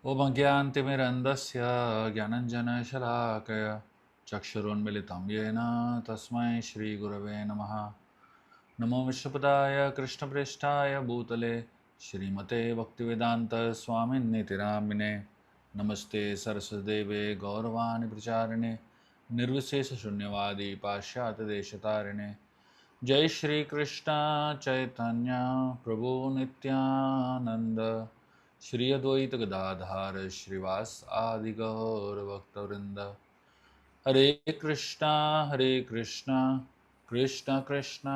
ओम अज्ञानतिमिरन्धस्य ज्ञानञ्जनशलाकया चक्षुरुन्मिलितं येन तस्मै श्रीगुरवे नमः। नमो विष्णुपदाय कृष्णप्रेष्ठाय भूतले श्रीमते भक्तिवेदान्तस्वामिन्निति नामिने। नमस्ते सरस्वतीदेवे गौरवाणि प्रचारिणे निर्विशेषशून्यवादी पाश्चात्यदेशतारिणे। जय श्री कृष्ण चैतन्य प्रभु नित्यानंद श्री अद्वैत गदाधार श्रीवास आदि गौर भक्तवृंद। हरे कृष्णा कृष्ण कृष्ण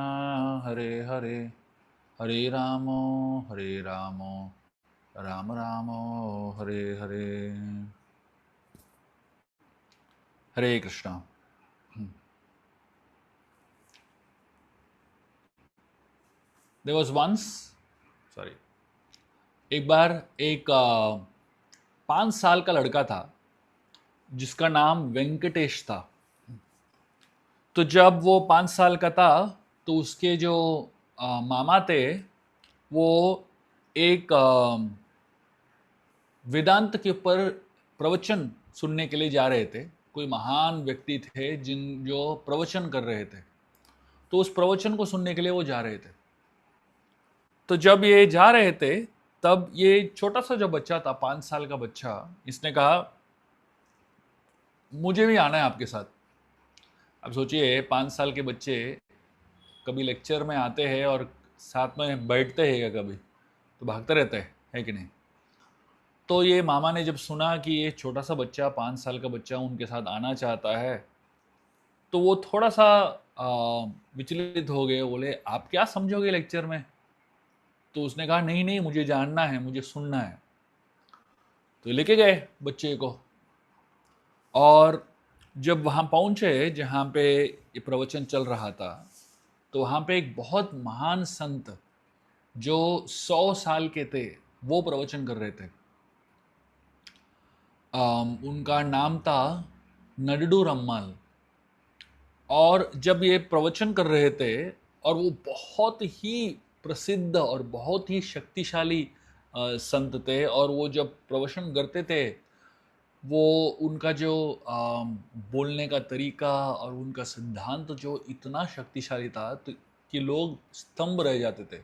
हरे हरे, हरे Ramo Ram Ramo Hare Hare. Hare Krishna. There was once, sorry, एक बार एक 5 साल का लड़का था जिसका नाम वेंकटेश था। तो जब वो 5 साल का था तो उसके जो मामा थे वो एक वेदांत के ऊपर प्रवचन सुनने के लिए जा रहे थे। कोई महान व्यक्ति थे जिन जो प्रवचन कर रहे थे, तो उस प्रवचन को सुनने के लिए वो जा रहे थे। तो जब ये जा रहे थे तब ये छोटा सा जो बच्चा था, 5 साल का बच्चा, इसने कहा मुझे भी आना है आपके साथ। अब सोचिए 5 साल के बच्चे कभी लेक्चर में आते हैं और साथ में बैठते हैं क्या, कभी तो भागते रहते हैं, है कि नहीं। तो ये मामा ने जब सुना कि ये छोटा सा बच्चा 5 साल का बच्चा उनके साथ आना चाहता है, तो वो थोड़ा सा विचलित हो गए। बोले आप क्या समझोगे लेक्चर में। तो उसने कहा नहीं नहीं, मुझे जानना है, मुझे सुनना है। तो लेके गए बच्चे को, और जब वहाँ पहुँचे जहाँ पे ये प्रवचन चल रहा था, तो वहाँ पे एक बहुत महान संत जो 100 साल के थे वो प्रवचन कर रहे थे। उनका नाम था नडडू रम्माल। और जब ये प्रवचन कर रहे थे, और वो बहुत ही प्रसिद्ध और बहुत ही शक्तिशाली संत थे, और वो जब प्रवचन करते थे वो उनका जो बोलने का तरीका और उनका सिद्धांत जो इतना शक्तिशाली था तो कि लोग स्तंभ रह जाते थे।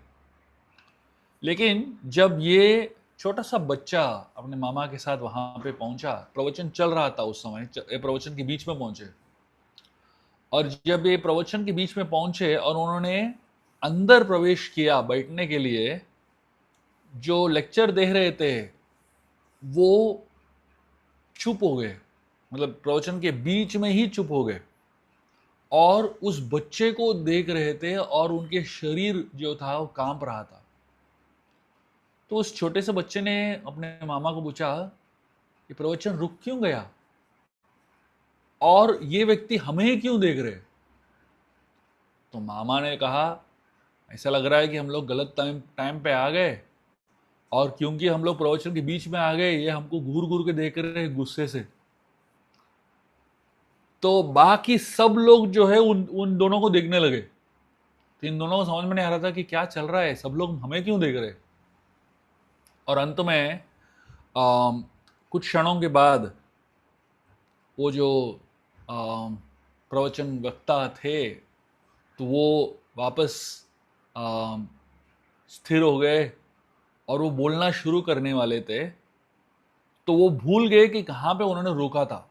लेकिन जब ये छोटा सा बच्चा अपने मामा के साथ वहां पे पहुंचा, प्रवचन चल रहा था उस समय, ये प्रवचन के बीच में पहुंचे, और जब ये प्रवचन के बीच में पहुंचे और उन्होंने अंदर प्रवेश किया बैठने के लिए, जो लेक्चर दे रहे थे वो चुप हो गए। मतलब प्रवचन के बीच में ही चुप हो गए और उस बच्चे को देख रहे थे, और उनके शरीर जो था वो कांप रहा था। तो उस छोटे से बच्चे ने अपने मामा को पूछा ये प्रवचन रुक क्यों गया, और ये व्यक्ति हमें क्यों देख रहे। तो मामा ने कहा ऐसा लग रहा है कि हम लोग गलत टाइम टाइम पे आ गए, और क्योंकि हम लोग प्रवचन के बीच में आ गए, ये हमको घूर घूर के देख रहे हैं गुस्से से। तो बाकी सब लोग जो है उन उन दोनों को देखने लगे। तो इन दोनों को समझ में नहीं आ रहा था कि क्या चल रहा है, सब लोग हमें क्यों देख रहे। और अंत में कुछ क्षणों के बाद वो जो प्रवचन वक्ता थे तो वो वापस स्थिर हो गए और वो बोलना शुरू करने वाले थे। तो वो भूल गए कि कहाँ पे उन्होंने रोका था,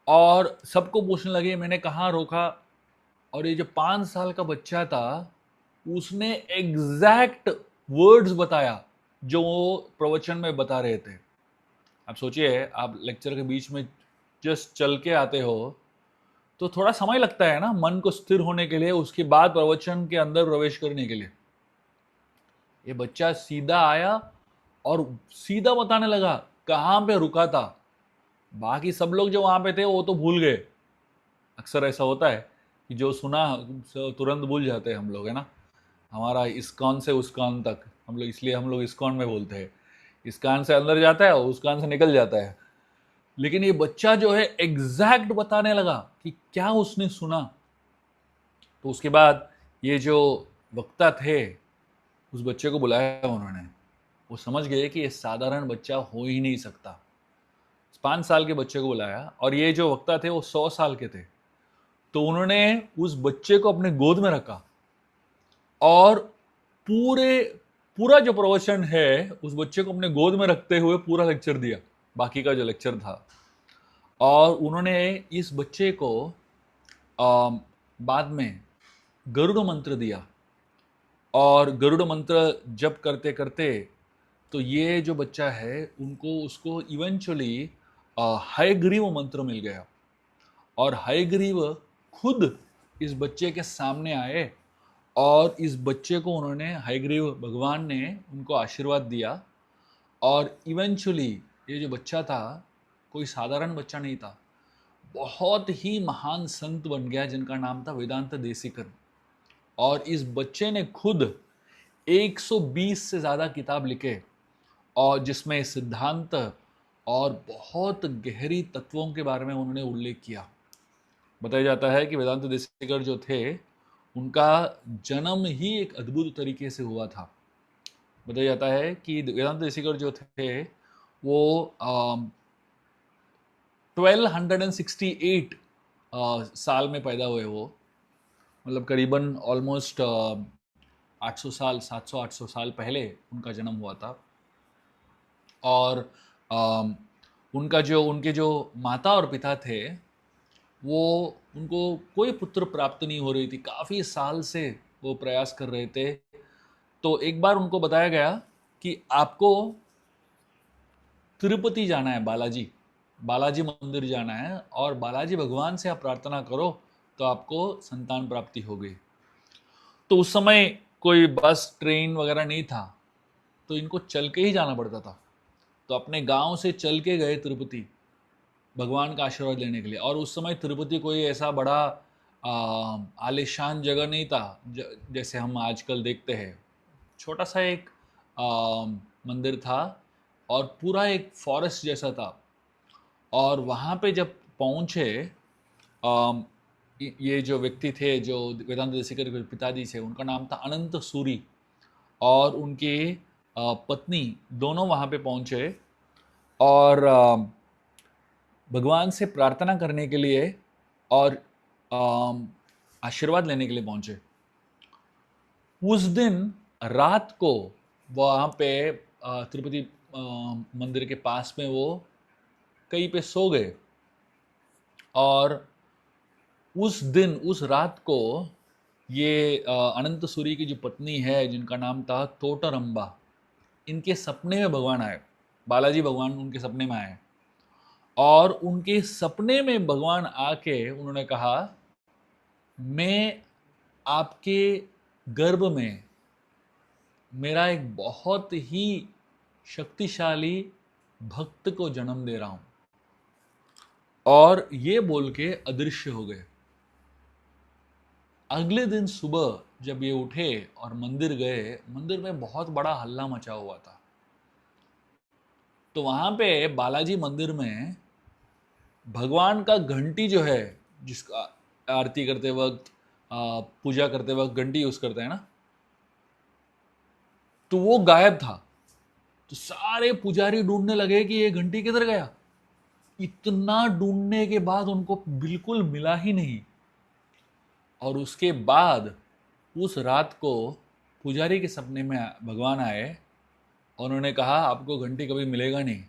और सबको पूछने लगे मैंने कहाँ रोका। और ये जो 5 साल का बच्चा था उसने एग्जैक्ट वर्ड्स बताया जो वो प्रवचन में बता रहे थे। आप सोचिए, आप लेक्चर के बीच में जस्ट चल के आते हो तो थोड़ा समय लगता है ना मन को स्थिर होने के लिए, उसके बाद प्रवचन के अंदर प्रवेश करने के लिए। ये बच्चा सीधा आया और सीधा बताने लगा कहाँ पे रुका था। बाकी सब लोग जो वहां पे थे वो तो भूल गए। अक्सर ऐसा होता है कि जो सुना तुरंत भूल जाते हैं हम लोग, है ना। हमारा इस कान से उस कान तक, हम लोग इसलिए हम लोग इस कान में बोलते हैं, इस कान से अंदर जाता है और उस कान से निकल जाता है। लेकिन ये बच्चा जो है एग्जैक्ट बताने लगा कि क्या उसने सुना। तो उसके बाद ये जो वक्ता थे उस बच्चे को बुलाया उन्होंने, वो समझ गए कि ये साधारण बच्चा हो ही नहीं सकता। 5 साल के बच्चे को बुलाया और ये जो वक्ता थे वो 100 साल के थे। तो उन्होंने उस बच्चे को अपने गोद में रखा और पूरे पूरा जो प्रवचन है उस बच्चे को अपने गोद में रखते हुए पूरा लेक्चर दिया, बाकी का जो लेक्चर था। और उन्होंने इस बच्चे को बाद में गरुड़ मंत्र दिया और गरुड़ मंत्र जप करते करते तो ये जो बच्चा है उनको उसको इवेंचुअली हयग्रीव मंत्र मिल गया और हयग्रीव खुद इस बच्चे के सामने आए और इस बच्चे को उन्होंने, हयग्रीव भगवान ने उनको आशीर्वाद दिया और इवेंचुअली ये जो बच्चा था कोई साधारण बच्चा नहीं था, बहुत ही महान संत बन गया जिनका नाम था वेदांत देशिकन। और इस बच्चे ने खुद 120 से ज़्यादा किताब लिखे और जिसमें सिद्धांत और बहुत गहरी तत्वों के बारे में उन्होंने उल्लेख किया। बताया जाता है कि वेदांत देशिकर जो थे उनका जन्म ही एक अद्भुत तरीके से हुआ था। बताया जाता है कि वेदांत देशिकर जो थे वो 1268 साल में पैदा हुए। वो मतलब करीबन ऑलमोस्ट 800 साल 700-800 साल पहले उनका जन्म हुआ था। और उनके जो माता और पिता थे वो, उनको कोई पुत्र प्राप्त नहीं हो रही थी, काफ़ी साल से वो प्रयास कर रहे थे। तो एक बार उनको बताया गया कि आपको तिरुपति जाना है, बालाजी मंदिर जाना है और बालाजी भगवान से आप प्रार्थना करो तो आपको संतान प्राप्ति हो गई। तो उस समय कोई बस ट्रेन वगैरह नहीं था, तो इनको चल के ही जाना पड़ता था। तो अपने गांव से चल के गए तिरुपति भगवान का आशीर्वाद लेने के लिए। और उस समय तिरुपति कोई ऐसा बड़ा आलिशान जगह नहीं था जैसे हम आजकल देखते हैं। छोटा सा एक मंदिर था और पूरा एक फॉरेस्ट जैसा था। और वहाँ पे जब पहुँचे, ये जो व्यक्ति थे जो वेदांत देशिकर के पिताजी थे, उनका नाम था अनंत सूरी और उनकी पत्नी, दोनों वहाँ पे पहुँचे और भगवान से प्रार्थना करने के लिए और आशीर्वाद लेने के लिए पहुँचे। उस दिन रात को वहाँ पे तिरुपति मंदिर के पास में वो कहीं पे सो गए। और उस दिन, उस रात को ये अनंत सूरी की जो पत्नी है जिनका नाम था तोटरंबा, इनके सपने में भगवान आए, बालाजी भगवान उनके सपने में आए। और उनके सपने में भगवान आके उन्होंने कहा, मैं आपके गर्भ में मेरा एक बहुत ही शक्तिशाली भक्त को जन्म दे रहा हूं। और ये बोल के अदृश्य हो गए। अगले दिन सुबह जब ये उठे और मंदिर गए, मंदिर में बहुत बड़ा हल्ला मचा हुआ था। तो वहां पे बालाजी मंदिर में भगवान का घंटी जो है, जिसका आरती करते वक्त, पूजा करते वक्त घंटी यूज करते हैं ना, तो वो गायब था। तो सारे पुजारी ढूंढने लगे कि ये घंटी किधर गया। इतना ढूंढने के बाद उनको बिल्कुल मिला ही नहीं। और उसके बाद उस रात को पुजारी के सपने में भगवान आए और उन्होंने कहा, आपको घंटी कभी मिलेगा नहीं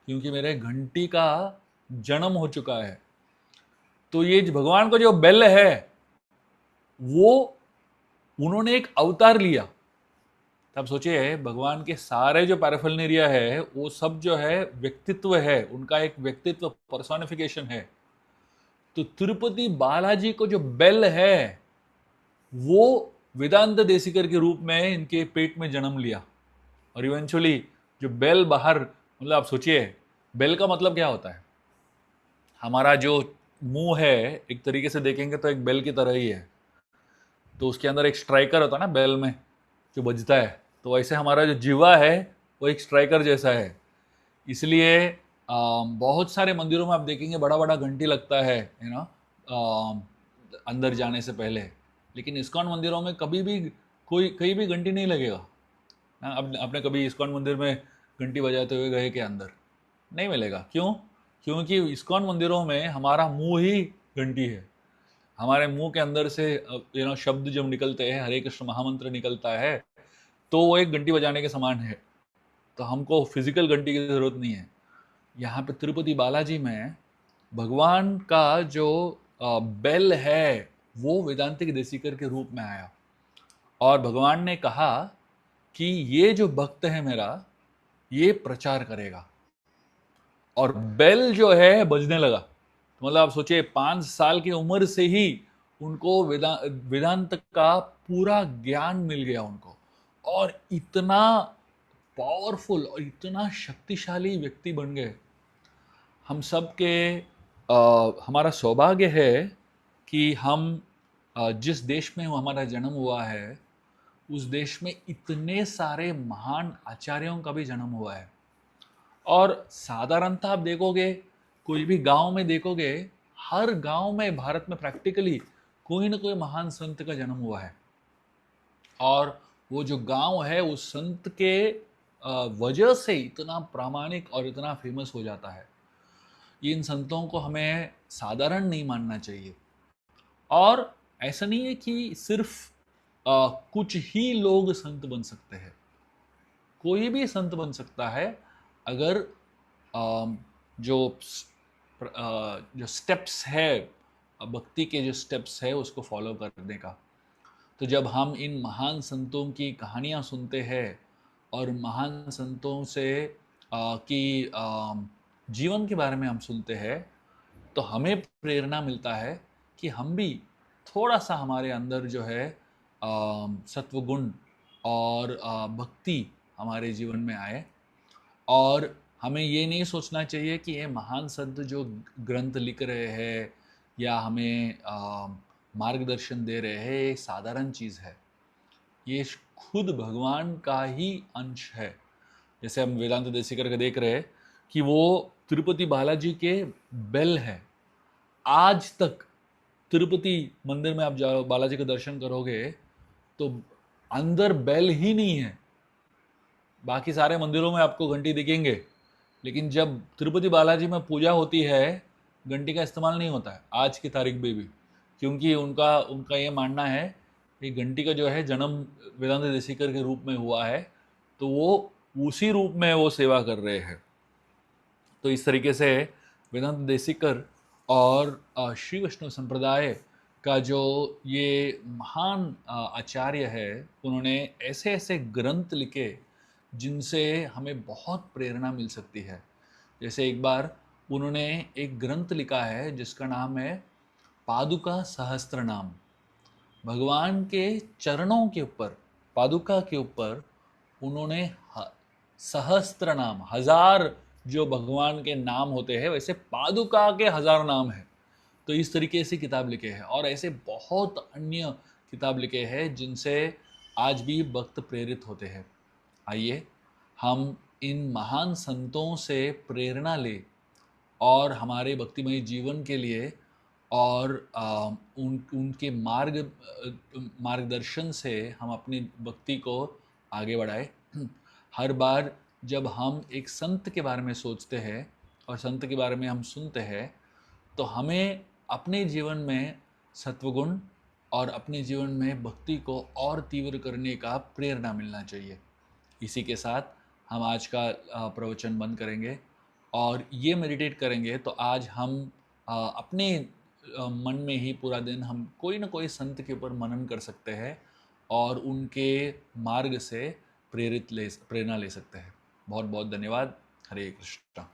क्योंकि मेरे घंटी का जन्म हो चुका है। तो ये भगवान का जो बेल है वो उन्होंने एक अवतार लिया। तब सोचिए, भगवान के सारे जो पैराफर्नेरिया है वो सब जो है व्यक्तित्व है, उनका एक व्यक्तित्व पर्सोनिफिकेशन है। तो तिरुपति बालाजी को जो बेल है वो वेदांत देशिकर के रूप में इनके पेट में जन्म लिया। और इवेंचुअली जो बेल बाहर, मतलब आप सोचिए बेल का मतलब क्या होता है। हमारा जो मुंह है एक तरीके से देखेंगे तो एक बेल की तरह ही है। तो उसके अंदर एक स्ट्राइकर होता है ना बेल में जो बजता है, तो वैसे हमारा जो जीवा है वो एक स्ट्राइकर जैसा है। इसलिए बहुत सारे मंदिरों में आप देखेंगे बड़ा बड़ा घंटी लगता है अंदर जाने से पहले। लेकिन इस्कॉन मंदिरों में कभी भी कहीं भी घंटी नहीं लगेगा। हाँ, अब आपने कभी इस्कॉन मंदिर में घंटी बजाते हुए गए के अंदर? नहीं मिलेगा। क्यों? क्योंकि इस्कॉन मंदिरों में हमारा मुंह ही घंटी है। हमारे मुंह के अंदर से शब्द जब निकलते हैं, हरे कृष्ण महामंत्र निकलता है, तो वो एक घंटी बजाने के समान है। तो हमको फिजिकल घंटी की जरूरत नहीं है। यहाँ पे तिरुपति बालाजी में भगवान का जो बेल है वो वेदांतिक देसीकर के रूप में आया, और भगवान ने कहा कि ये जो भक्त है मेरा, ये प्रचार करेगा। और बेल जो है बजने लगा। तो मतलब आप सोचिए, 5 साल की उम्र से ही उनको वेदांत का पूरा ज्ञान मिल गया उनको, और इतना पावरफुल और इतना शक्तिशाली व्यक्ति बन गए। हम सब के हमारा सौभाग्य है कि हम जिस देश में हमारा जन्म हुआ है, उस देश में इतने सारे महान आचार्यों का भी जन्म हुआ है। और साधारणतः आप देखोगे, कोई भी गांव में देखोगे, हर गांव में भारत में प्रैक्टिकली कोई ना कोई महान संत का जन्म हुआ है। और वो जो गांव है उस संत के वजह से इतना प्रामाणिक और इतना फेमस हो जाता है। इन संतों को हमें साधारण नहीं मानना चाहिए। और ऐसा नहीं है कि सिर्फ कुछ ही लोग संत बन सकते हैं। कोई भी संत बन सकता है अगर जो जो स्टेप्स है, भक्ति के जो स्टेप्स है उसको फॉलो करने का। तो जब हम इन महान संतों की कहानियाँ सुनते हैं और महान संतों से की जीवन के बारे में हम सुनते हैं, तो हमें प्रेरणा मिलता है कि हम भी थोड़ा सा हमारे अंदर जो है सत्वगुण और भक्ति हमारे जीवन में आए। और हमें ये नहीं सोचना चाहिए कि ये महान संत जो ग्रंथ लिख रहे हैं या हमें मार्गदर्शन दे रहे हैं, ये साधारण चीज़ है। ये खुद भगवान का ही अंश है। जैसे हम वेदांत देसीकर के देख रहे हैं कि वो तिरुपति बालाजी के बेल है। आज तक तिरुपति मंदिर में आप जाओ, बालाजी के दर्शन करोगे तो अंदर बेल ही नहीं है। बाकी सारे मंदिरों में आपको घंटी दिखेंगे, लेकिन जब तिरुपति बालाजी में पूजा होती है, घंटी का इस्तेमाल नहीं होता है आज की तारीख में भी। क्योंकि उनका ये मानना है कि घंटी का जो है जन्म वेदांत देसीकर के रूप में हुआ है, तो वो उसी रूप में वो सेवा कर रहे हैं। तो इस तरीके से वेदांत देसीकर और श्री वैष्णव संप्रदाय का जो ये महान आचार्य है, उन्होंने ऐसे ऐसे ग्रंथ लिखे जिनसे हमें बहुत प्रेरणा मिल सकती है। जैसे एक बार उन्होंने एक ग्रंथ लिखा है जिसका नाम है पादुका सहस्त्र नाम। भगवान के चरणों के ऊपर, पादुका के ऊपर उन्होंने सहस्त्र नाम, 1000 जो भगवान के नाम होते हैं, वैसे पादुका के 1000 नाम है। तो इस तरीके से किताब लिखे हैं, और ऐसे बहुत अन्य किताब लिखे हैं जिनसे आज भी भक्त प्रेरित होते हैं। आइए हम इन महान संतों से प्रेरणा लें और हमारे भक्तिमय जीवन के लिए और उनके मार्गदर्शन से हम अपनी भक्ति को आगे बढ़ाएं। हर बार जब हम एक संत के बारे में सोचते हैं और संत के बारे में हम सुनते हैं, तो हमें अपने जीवन में सत्वगुण और अपने जीवन में भक्ति को और तीव्र करने का प्रेरणा मिलना चाहिए। इसी के साथ हम आज का प्रवचन बंद करेंगे और ये मेडिटेट करेंगे। तो आज हम अपने मन में ही पूरा दिन हम कोई ना कोई संत के ऊपर मनन कर सकते हैं और उनके मार्ग से प्रेरणा ले सकते हैं। बहुत बहुत धन्यवाद। हरे कृष्णा।